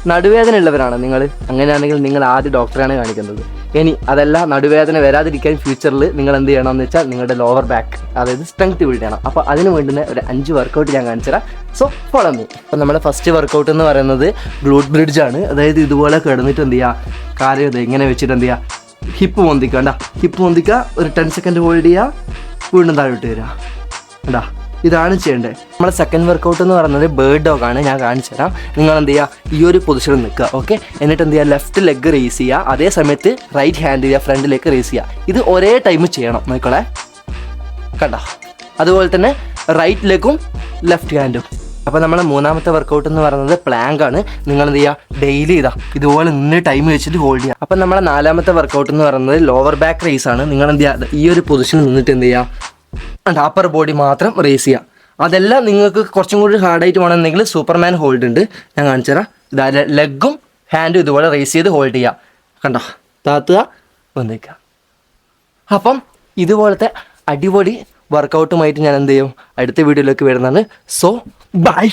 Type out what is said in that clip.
നടുവേദന ഉള്ളവരാണ് നിങ്ങൾ, അങ്ങനെയാണെങ്കിൽ നിങ്ങൾ ആദ്യം ഡോക്ടറാണ് കാണിക്കുന്നത്. ഇനി അതല്ല, നടുവേദന വരാതിരിക്കാൻ ഫ്യൂച്ചറിൽ നിങ്ങൾ എന്ത് ചെയ്യണമെന്ന് വെച്ചാൽ നിങ്ങളുടെ ലോവർ ബാക്ക്, അതായത് സ്ട്രെങ്ത് ബിൽഡ് ചെയ്യണം. അപ്പോൾ അതിന് വേണ്ടുന്ന ഒരു 5 വർക്കൗട്ട് ഞാൻ കാണിച്ചു തരാം. So follow me. അപ്പോൾ നമ്മുടെ ഫസ്റ്റ് വർക്കൗട്ട് എന്ന് പറയുന്നത് ഗ്ലൂട്ട് ബ്രിഡ്ജ് ആണ്. അതായത് ഇതുപോലെ കിടന്നിട്ട് എന്ത് ചെയ്യുക, കാര്യം ഇത് ഇങ്ങനെ വെച്ചിട്ട് എന്ത് ചെയ്യുക, ഹിപ്പ് പൊന്തിക്കുക. കണ്ടാ, ഹിപ്പ് പൊന്തിക്കുക, ഒരു 10 സെക്കൻഡ് ഹോൾഡ് ചെയ്യുക, വീണ്ടും താഴോട്ട് വരിക. കണ്ടാ, ഇതാണ് ചെയ്യേണ്ടത്. നമ്മുടെ സെക്കൻഡ് വർക്കൗട്ട് എന്ന് പറയുന്നത് ബേർഡ് ഡോഗ് ആണ്. ഞാൻ കാണിച്ചു തരാം. നിങ്ങൾ എന്ത് ചെയ്യുക, ഈ ഒരു പൊസിഷനിൽ നിൽക്കുക. ഓക്കെ, എന്നിട്ട് എന്ത് ചെയ്യുക, ലെഫ്റ്റ് ലെഗ് റേസ് ചെയ്യുക, അതേ സമയത്ത് റൈറ്റ് ഹാൻഡ് ചെയ്യുക, ഫ്രണ്ടിലേക്ക് റേസ് ചെയ്യുക. ഇത് ഒരേ ടൈം ചെയ്യണം നോക്കളെ. കണ്ടോ, അതുപോലെ തന്നെ റൈറ്റ് ലെഗും ലെഫ്റ്റ് ഹാൻഡും. അപ്പോൾ നമ്മുടെ മൂന്നാമത്തെ വർക്കൗട്ട് എന്ന് പറയുന്നത് പ്ലാങ്ക് ആണ്. നിങ്ങൾ എന്ത് ചെയ്യുക, ഡെയിലി ഇതുപോലെ നിന്ന് ടൈം വെച്ചിട്ട് ഹോൾഡ് ചെയ്യുക. അപ്പം നമ്മുടെ നാലാമത്തെ വർക്കൗട്ട് എന്ന് പറയുന്നത് ലോവർ ബാക്ക് റേസ് ആണ്. നിങ്ങൾ എന്ത് ചെയ്യുക, ഈ ഒരു പൊസിഷനിൽ നിന്നിട്ട് എന്ത് ചെയ്യുക, അപ്പർ ബോഡി മാത്രം റേസ് ചെയ്യുക. അതെല്ലാം നിങ്ങൾക്ക് കുറച്ചും കൂടി ഹാർഡായിട്ട് വേണമെന്നെങ്കിൽ സൂപ്പർമാൻ ഹോൾഡ് ഉണ്ട്, ഞാൻ കാണിച്ചു തരാം. ഇതാ ലെഗും ഹാൻഡും ഇതുപോലെ റേസ് ചെയ്ത് ഹോൾഡ് ചെയ്യുക. കണ്ടോ, താത്തുക, വന്നേക്കുക. അപ്പം ഇതുപോലത്തെ അടിപൊളി വർക്കൗട്ടുമായിട്ട് ഞാൻ എന്ത് ചെയ്യും, അടുത്ത വീഡിയോയിലേക്ക് വരുന്നതാണ്. So by.